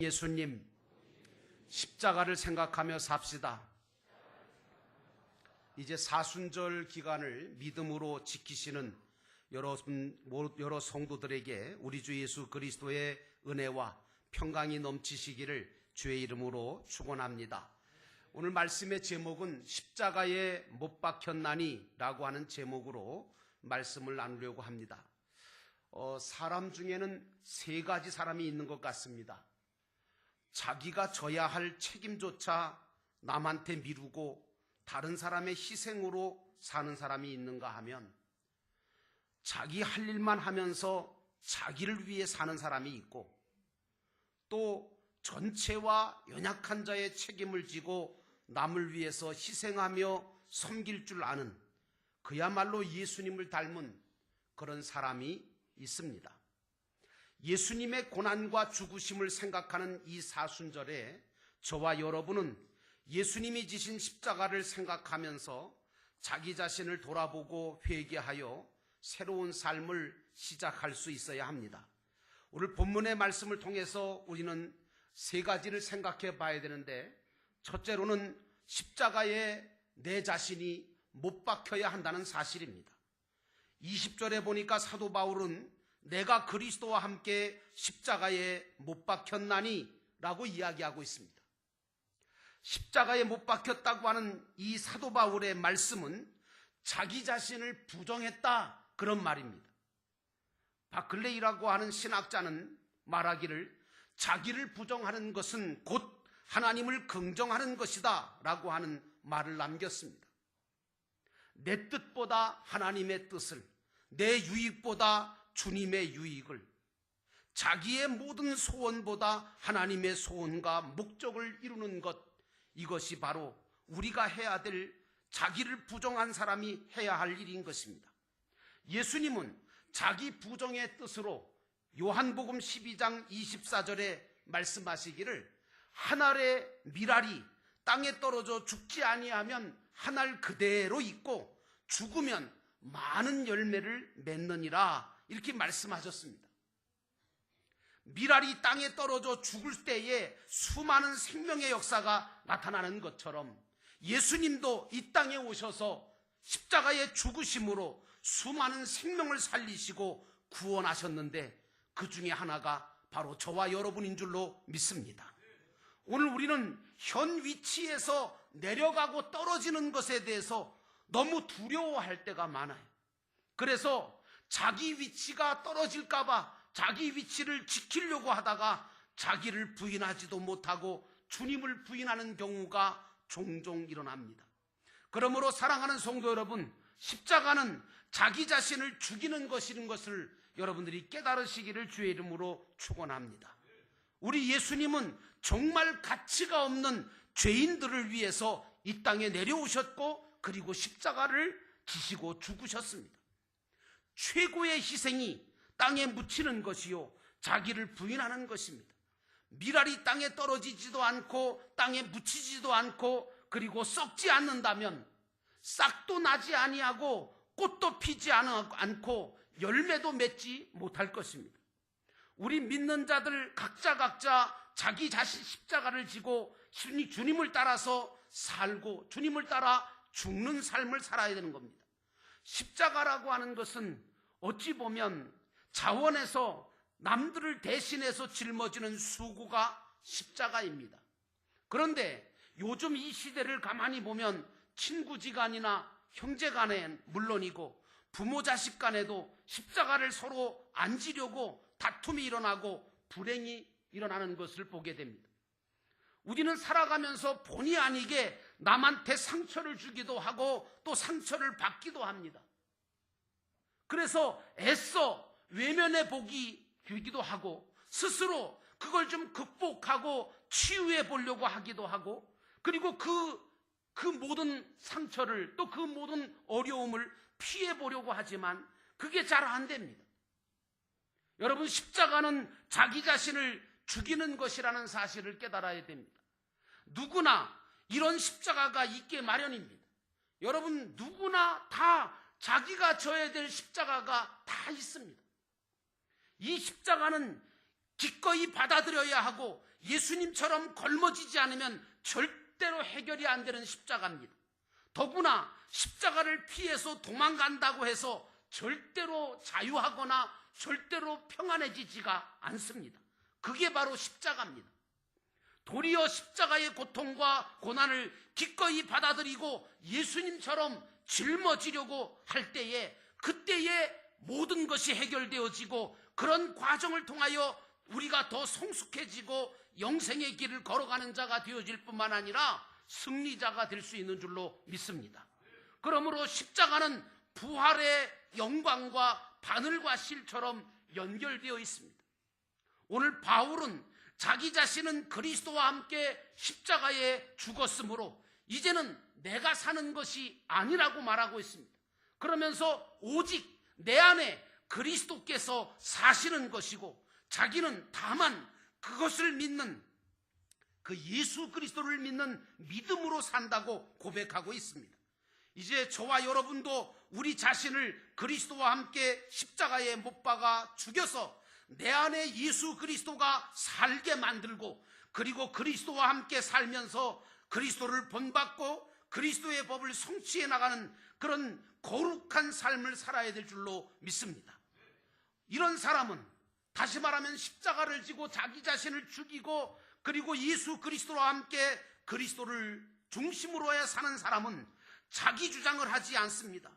예수님, 십자가를 생각하며 삽시다. 이제 사순절 기간을 믿음으로 지키시는 여러 성도들에게 우리 주 예수 그리스도의 은혜와 평강이 넘치시기를 주의 이름으로 축원합니다. 오늘 말씀의 제목은 십자가에 못 박혔나니 라고 하는 제목으로 말씀을 나누려고 합니다. 사람 중에는 세 가지 사람이 있는 것 같습니다. 자기가 져야 할 책임조차 남한테 미루고 다른 사람의 희생으로 사는 사람이 있는가 하면, 자기 할 일만 하면서 자기를 위해 사는 사람이 있고, 또 전체와 연약한 자의 책임을 지고 남을 위해서 희생하며 섬길 줄 아는, 그야말로 예수님을 닮은 그런 사람이 있습니다. 예수님의 고난과 죽으심을 생각하는 이 사순절에 저와 여러분은 예수님이 지신 십자가를 생각하면서 자기 자신을 돌아보고 회개하여 새로운 삶을 시작할 수 있어야 합니다. 오늘 본문의 말씀을 통해서 우리는 세 가지를 생각해 봐야 되는데, 첫째로는 십자가에 내 자신이 못 박혀야 한다는 사실입니다. 20절에 보니까 사도 바울은 내가 그리스도와 함께 십자가에 못 박혔나니 라고 이야기하고 있습니다. 십자가에 못 박혔다고 하는 이 사도 바울의 말씀은 자기 자신을 부정했다, 그런 말입니다. 바클레이라고 하는 신학자는 말하기를 자기를 부정하는 것은 곧 하나님을 긍정하는 것이다 라고 하는 말을 남겼습니다. 내 뜻보다 하나님의 뜻을, 내 유익보다 주님의 유익을, 자기의 모든 소원보다 하나님의 소원과 목적을 이루는 것, 이것이 바로 우리가 해야 될, 자기를 부정한 사람이 해야 할 일인 것입니다. 예수님은 자기 부정의 뜻으로 요한복음 12장 24절에 말씀하시기를 한 알의 밀알이 땅에 떨어져 죽지 아니하면 한 알 그대로 있고 죽으면 많은 열매를 맺느니라, 이렇게 말씀하셨습니다. 밀알이 땅에 떨어져 죽을 때에 수많은 생명의 역사가 나타나는 것처럼 예수님도 이 땅에 오셔서 십자가의 죽으심으로 수많은 생명을 살리시고 구원하셨는데, 그 중에 하나가 바로 저와 여러분인 줄로 믿습니다. 오늘 우리는 현 위치에서 내려가고 떨어지는 것에 대해서 너무 두려워할 때가 많아요. 그래서 자기 위치가 떨어질까봐 자기 위치를 지키려고 하다가 자기를 부인하지도 못하고 주님을 부인하는 경우가 종종 일어납니다. 그러므로 사랑하는 성도 여러분, 십자가는 자기 자신을 죽이는 것인 것을 여러분들이 깨달으시기를 주의 이름으로 축원합니다. 우리 예수님은 정말 가치가 없는 죄인들을 위해서 이 땅에 내려오셨고, 그리고 십자가를 지시고 죽으셨습니다. 최고의 희생이 땅에 묻히는 것이요, 자기를 부인하는 것입니다. 밀알이 땅에 떨어지지도 않고 땅에 묻히지도 않고 그리고 썩지 않는다면 싹도 나지 아니하고 꽃도 피지 않고 열매도 맺지 못할 것입니다. 우리 믿는 자들 각자 자기 자신 십자가를 지고 주님을 따라서 살고 주님을 따라 죽는 삶을 살아야 되는 겁니다. 십자가라고 하는 것은 어찌 보면 자원에서 남들을 대신해서 짊어지는 수고가 십자가입니다. 그런데 요즘 이 시대를 가만히 보면 친구지간이나 형제간엔 물론이고 부모 자식 간에도 십자가를 서로 안 지려고 다툼이 일어나고 불행이 일어나는 것을 보게 됩니다. 우리는 살아가면서 본의 아니게 남한테 상처를 주기도 하고 또 상처를 받기도 합니다. 그래서 애써 외면의 복이 되기도 하고 스스로 그걸 좀 극복하고 치유해 보려고 하기도 하고, 그리고 그 모든 상처를, 또 그 모든 어려움을 피해 보려고 하지만 그게 잘 안 됩니다. 여러분, 십자가는 자기 자신을 죽이는 것이라는 사실을 깨달아야 됩니다. 누구나 이런 십자가가 있게 마련입니다. 여러분, 누구나 다 자기가 져야 될 십자가가 다 있습니다. 이 십자가는 기꺼이 받아들여야 하고 예수님처럼 걸머지지 않으면 절대로 해결이 안 되는 십자가입니다. 더구나 십자가를 피해서 도망간다고 해서 절대로 자유하거나 절대로 평안해지지가 않습니다. 그게 바로 십자가입니다. 도리어 십자가의 고통과 고난을 기꺼이 받아들이고 예수님처럼 짊어지려고 할 때에 그때에 모든 것이 해결되어지고 그런 과정을 통하여 우리가 더 성숙해지고 영생의 길을 걸어가는 자가 되어질 뿐만 아니라 승리자가 될 수 있는 줄로 믿습니다. 그러므로 십자가는 부활의 영광과 바늘과 실처럼 연결되어 있습니다. 오늘 바울은 자기 자신은 그리스도와 함께 십자가에 죽었으므로 이제는 내가 사는 것이 아니라고 말하고 있습니다. 그러면서 오직 내 안에 그리스도께서 사시는 것이고 자기는 다만 그것을 믿는 그 예수 그리스도를 믿는 믿음으로 산다고 고백하고 있습니다. 이제 저와 여러분도 우리 자신을 그리스도와 함께 십자가에 못 박아 죽여서 내 안에 예수 그리스도가 살게 만들고 그리고 그리스도와 함께 살면서 그리스도를 본받고 그리스도의 법을 성취해 나가는 그런 거룩한 삶을 살아야 될 줄로 믿습니다. 이런 사람은 다시 말하면 십자가를 지고 자기 자신을 죽이고 그리고 예수 그리스도와 함께 그리스도를 중심으로 해 사는 사람은 자기 주장을 하지 않습니다.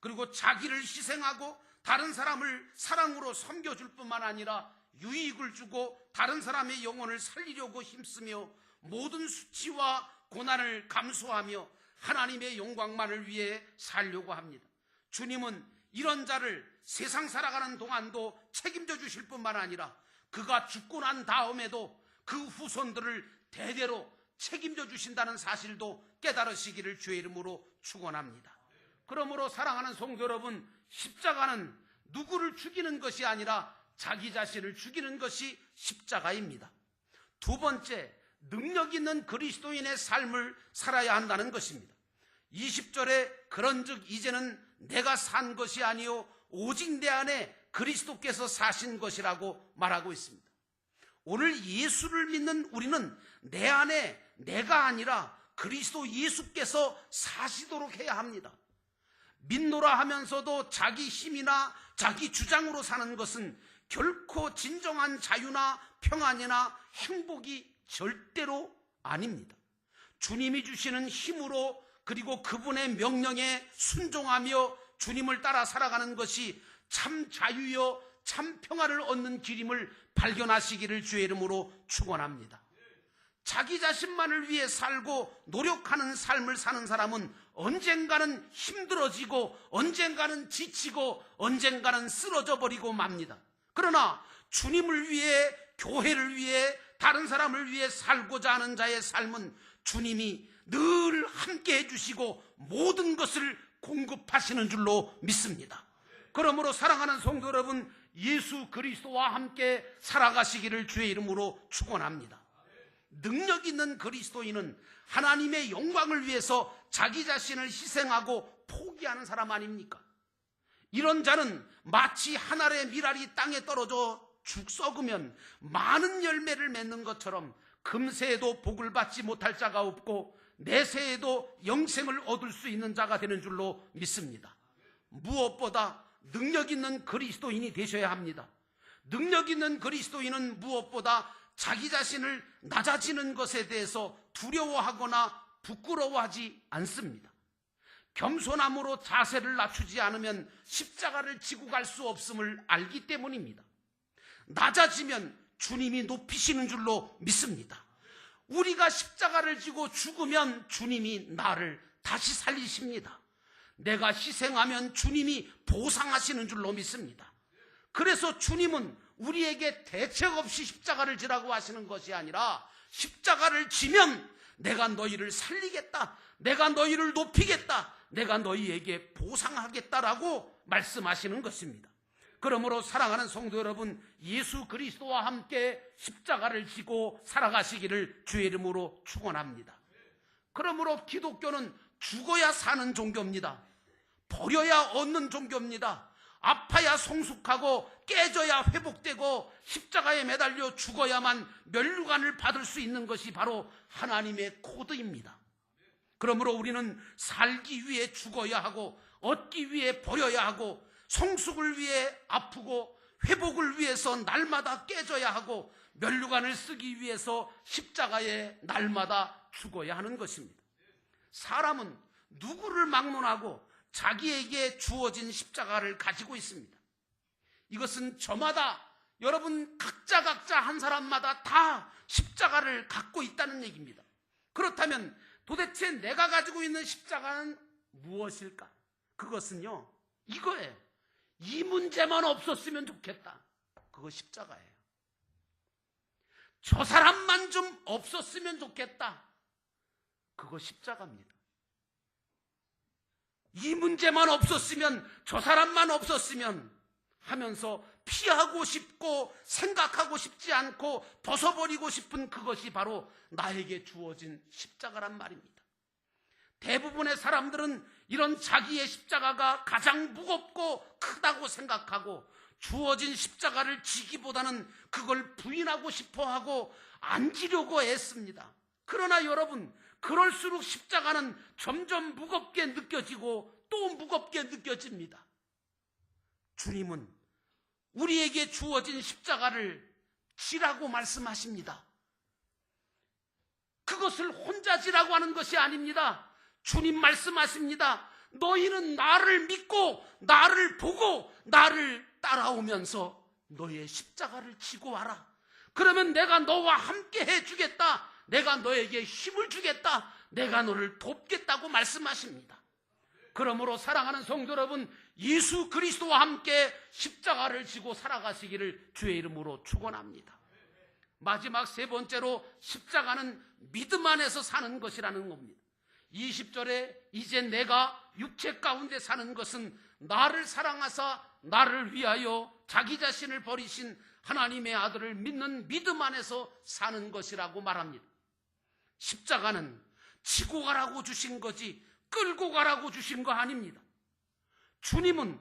그리고 자기를 희생하고 다른 사람을 사랑으로 섬겨줄 뿐만 아니라 유익을 주고 다른 사람의 영혼을 살리려고 힘쓰며 모든 수치와 고난을 감수하며 하나님의 영광만을 위해 살려고 합니다. 주님은 이런 자를 세상 살아가는 동안도 책임져 주실 뿐만 아니라 그가 죽고 난 다음에도 그 후손들을 대대로 책임져 주신다는 사실도 깨달으시기를 주의 이름으로 축원합니다. 그러므로 사랑하는 성도 여러분, 십자가는 누구를 죽이는 것이 아니라 자기 자신을 죽이는 것이 십자가입니다. 두 번째, 능력 있는 그리스도인의 삶을 살아야 한다는 것입니다. 20절에 그런즉 이제는 내가 산 것이 아니요 오직 내 안에 그리스도께서 사신 것이라고 말하고 있습니다. 오늘 예수를 믿는 우리는 내 안에 내가 아니라 그리스도 예수께서 사시도록 해야 합니다. 믿노라 하면서도 자기 힘이나 자기 주장으로 사는 것은 결코 진정한 자유나 평안이나 행복이 절대로 아닙니다. 주님이 주시는 힘으로 그리고 그분의 명령에 순종하며 주님을 따라 살아가는 것이 참 자유요 참 평안을 얻는 길임을 발견하시기를 주의 이름으로 축원합니다. 자기 자신만을 위해 살고 노력하는 삶을 사는 사람은 언젠가는 힘들어지고 언젠가는 지치고 언젠가는 쓰러져 버리고 맙니다. 그러나 주님을 위해 교회를 위해 다른 사람을 위해 살고자 하는 자의 삶은 주님이 늘 함께 해주시고 모든 것을 공급하시는 줄로 믿습니다. 그러므로 사랑하는 성도 여러분, 예수 그리스도와 함께 살아가시기를 주의 이름으로 축원합니다. 능력 있는 그리스도인은 하나님의 영광을 위해서 자기 자신을 희생하고 포기하는 사람 아닙니까? 이런 자는 마치 한 알의 밀알이 땅에 떨어져 죽 썩으면 많은 열매를 맺는 것처럼 금세에도 복을 받지 못할 자가 없고 내세에도 영생을 얻을 수 있는 자가 되는 줄로 믿습니다. 무엇보다 능력 있는 그리스도인이 되셔야 합니다. 능력 있는 그리스도인은 무엇보다 자기 자신을 낮아지는 것에 대해서 두려워하거나 부끄러워하지 않습니다. 겸손함으로 자세를 낮추지 않으면 십자가를 지고 갈 수 없음을 알기 때문입니다. 낮아지면 주님이 높이시는 줄로 믿습니다. 우리가 십자가를 지고 죽으면 주님이 나를 다시 살리십니다. 내가 희생하면 주님이 보상하시는 줄로 믿습니다. 그래서 주님은 우리에게 대책 없이 십자가를 지라고 하시는 것이 아니라 십자가를 지면 내가 너희를 살리겠다, 내가 너희를 높이겠다, 내가 너희에게 보상하겠다라고 말씀하시는 것입니다. 그러므로 사랑하는 성도 여러분, 예수 그리스도와 함께 십자가를 지고 살아가시기를 주의 이름으로 축원합니다. 그러므로 기독교는 죽어야 사는 종교입니다. 버려야 얻는 종교입니다. 아파야 성숙하고 깨져야 회복되고 십자가에 매달려 죽어야만 면류관을 받을 수 있는 것이 바로 하나님의 코드입니다. 그러므로 우리는 살기 위해 죽어야 하고 얻기 위해 버려야 하고 성숙을 위해 아프고 회복을 위해서 날마다 깨져야 하고 면류관을 쓰기 위해서 십자가에 날마다 죽어야 하는 것입니다. 사람은 누구를 막론하고 자기에게 주어진 십자가를 가지고 있습니다. 이것은 저마다 여러분 각자 한 사람마다 다 십자가를 갖고 있다는 얘기입니다. 그렇다면 도대체 내가 가지고 있는 십자가는 무엇일까? 그것은요, 이거예요. 이 문제만 없었으면 좋겠다. 그거 십자가예요. 저 사람만 좀 없었으면 좋겠다. 그거 십자가입니다. 이 문제만 없었으면, 저 사람만 없었으면 하면서 피하고 싶고 생각하고 싶지 않고 벗어버리고 싶은 그것이 바로 나에게 주어진 십자가란 말입니다. 대부분의 사람들은 이런 자기의 십자가가 가장 무겁고 크다고 생각하고 주어진 십자가를 지기보다는 그걸 부인하고 싶어하고 안 지려고 애씁니다. 그러나 여러분, 그럴수록 십자가는 점점 무겁게 느껴지고 또 무겁게 느껴집니다. 주님은 우리에게 주어진 십자가를 지라고 말씀하십니다. 그것을 혼자 지라고 하는 것이 아닙니다. 주님 말씀하십니다. 너희는 나를 믿고 나를 보고 나를 따라오면서 너의 십자가를 지고 와라. 그러면 내가 너와 함께 해주겠다. 내가 너에게 힘을 주겠다. 내가 너를 돕겠다고 말씀하십니다. 그러므로 사랑하는 성도 여러분, 예수 그리스도와 함께 십자가를 지고 살아가시기를 주의 이름으로 축원합니다. 마지막 세 번째로 십자가는 믿음 안에서 사는 것이라는 겁니다. 20절에 이제 내가 육체 가운데 사는 것은 나를 사랑하사 나를 위하여 자기 자신을 버리신 하나님의 아들을 믿는 믿음 안에서 사는 것이라고 말합니다. 십자가는 지고 가라고 주신 거지 끌고 가라고 주신 거 아닙니다. 주님은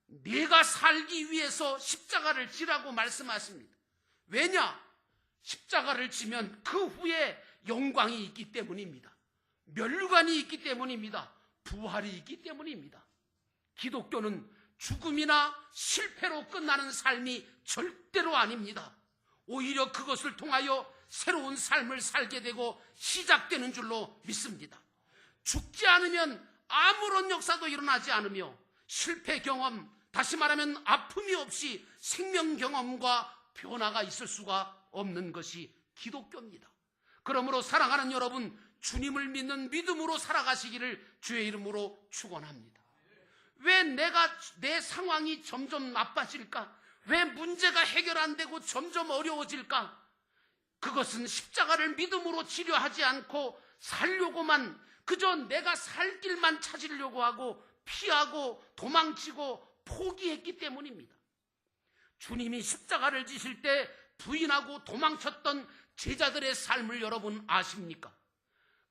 내가 살기 위해서 십자가를 지라고 말씀하십니다. 왜냐? 십자가를 지면 그 후에 영광이 있기 때문입니다. 면류관이 있기 때문입니다. 부활이 있기 때문입니다. 기독교는 죽음이나 실패로 끝나는 삶이 절대로 아닙니다. 오히려 그것을 통하여 새로운 삶을 살게 되고 시작되는 줄로 믿습니다. 죽지 않으면 아무런 역사도 일어나지 않으며 실패 경험, 다시 말하면 아픔이 없이 생명 경험과 변화가 있을 수가 없는 것이 기독교입니다. 그러므로 사랑하는 여러분, 주님을 믿는 믿음으로 살아가시기를 주의 이름으로 축원합니다. 왜 내 상황이 점점 나빠질까? 왜 문제가 해결 안 되고 점점 어려워질까? 그것은 십자가를 믿음으로 치료하지 않고 살려고만, 그저 내가 살 길만 찾으려고 하고 피하고 도망치고 포기했기 때문입니다. 주님이 십자가를 지실 때 부인하고 도망쳤던 제자들의 삶을 여러분 아십니까?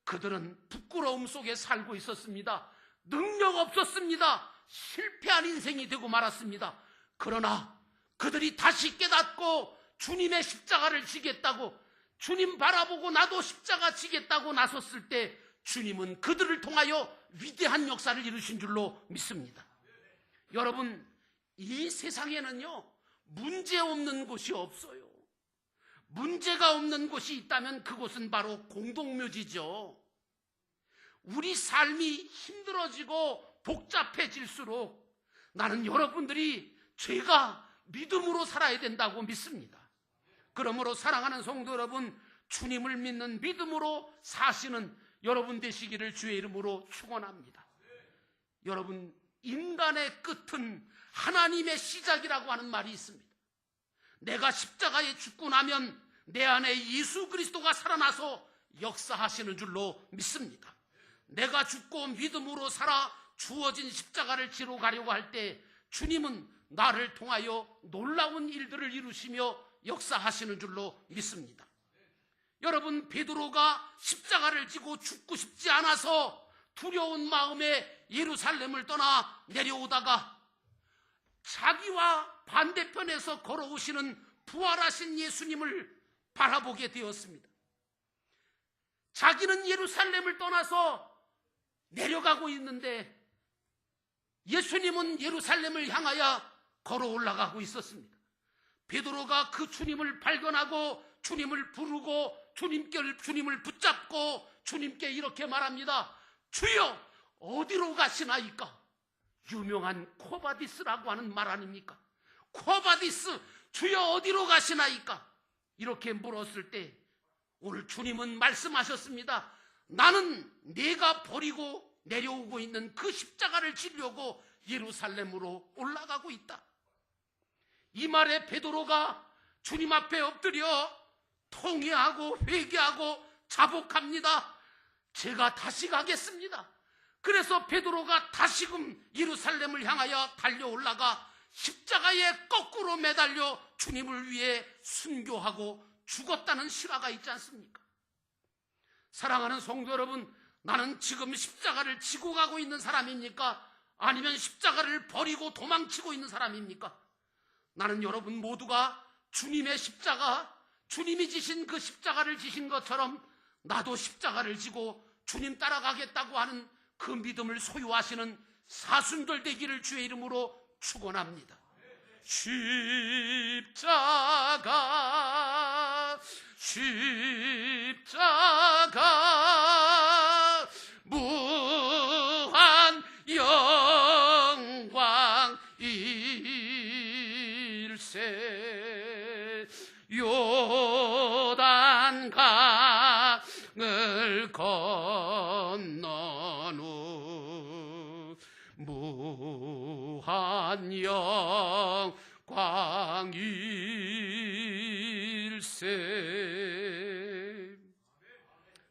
그들은 부끄러움 속에 살고 있었습니다. 능력 없었습니다. 실패한 인생이 되고 말았습니다. 그러나 그들이 다시 깨닫고 주님의 십자가를 지겠다고, 주님 바라보고 나도 십자가 지겠다고 나섰을 때 주님은 그들을 통하여 위대한 역사를 이루신 줄로 믿습니다. 여러분, 이 세상에는요, 문제 없는 곳이 없어요. 문제가 없는 곳이 있다면 그곳은 바로 공동묘지죠. 우리 삶이 힘들어지고 복잡해질수록 나는 여러분들이 죄가 믿음으로 살아야 된다고 믿습니다. 그러므로 사랑하는 성도 여러분, 주님을 믿는 믿음으로 사시는 여러분 되시기를 주의 이름으로 축원합니다. 여러분, 인간의 끝은 하나님의 시작이라고 하는 말이 있습니다. 내가 십자가에 죽고 나면 내 안에 예수 그리스도가 살아나서 역사하시는 줄로 믿습니다. 내가 죽고 믿음으로 살아 주어진 십자가를 지러 가려고 할 때 주님은 나를 통하여 놀라운 일들을 이루시며 역사하시는 줄로 믿습니다. 여러분, 베드로가 십자가를 지고 죽고 싶지 않아서 두려운 마음에 예루살렘을 떠나 내려오다가 자기와 반대편에서 걸어오시는 부활하신 예수님을 바라보게 되었습니다. 자기는 예루살렘을 떠나서 내려가고 있는데 예수님은 예루살렘을 향하여 걸어 올라가고 있었습니다. 베드로가 그 주님을 발견하고 주님을 부르고 주님을 붙잡고 주님께 이렇게 말합니다. 주여, 어디로 가시나이까? 유명한 코바디스라고 하는 말 아닙니까? 코바디스, 주여 어디로 가시나이까? 이렇게 물었을 때 오늘 주님은 말씀하셨습니다. 나는 내가 버리고 내려오고 있는 그 십자가를 지려고 예루살렘으로 올라가고 있다. 이 말에 베드로가 주님 앞에 엎드려 통회하고 회개하고 자복합니다. 제가 다시 가겠습니다. 그래서 베드로가 다시금 예루살렘을 향하여 달려 올라가 십자가에 거꾸로 매달려 주님을 위해 순교하고 죽었다는 실화가 있지 않습니까? 사랑하는 성도 여러분, 나는 지금 십자가를 지고 가고 있는 사람입니까? 아니면 십자가를 버리고 도망치고 있는 사람입니까? 나는 여러분 모두가 주님의 십자가, 주님이 지신 그 십자가를 지신 것처럼 나도 십자가를 지고 주님 따라가겠다고 하는 그 믿음을 소유하시는 사순절 되기를 주의 이름으로 축원합니다. 십자가 무한 영광 일세 요단 강을 건넌 후 무한 영광 일세.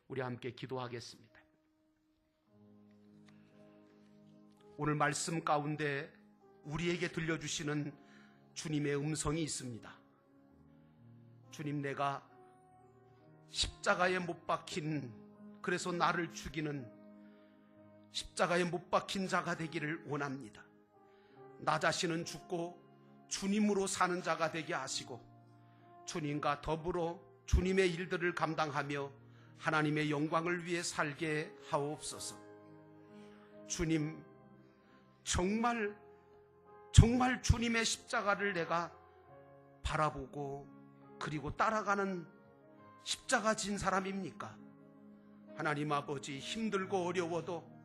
우리 함께 기도하겠습니다. 오늘 말씀 가운데 우리에게 들려주시는 주님의 음성이 있습니다. 주님, 내가 십자가에 못 박힌, 그래서 나를 죽이는 십자가에 못 박힌 자가 되기를 원합니다. 나 자신은 죽고 주님으로 사는 자가 되게 하시고 주님과 더불어 주님의 일들을 감당하며 하나님의 영광을 위해 살게 하옵소서. 주님, 정말 주님의 십자가를 내가 바라보고 그리고 따라가는 십자가 진 사람입니까? 하나님 아버지, 힘들고 어려워도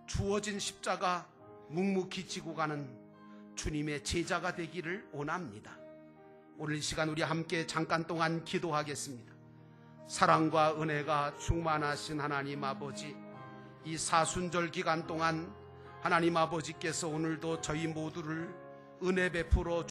주어진 십자가 묵묵히 지고 가는 주님의 제자가 되기를 원합니다. 오늘 이 시간 우리 함께 잠깐 동안 기도하겠습니다. 사랑과 은혜가 충만하신 하나님 아버지, 이 사순절 기간 동안 하나님 아버지께서 오늘도 저희 모두를 은혜 베풀어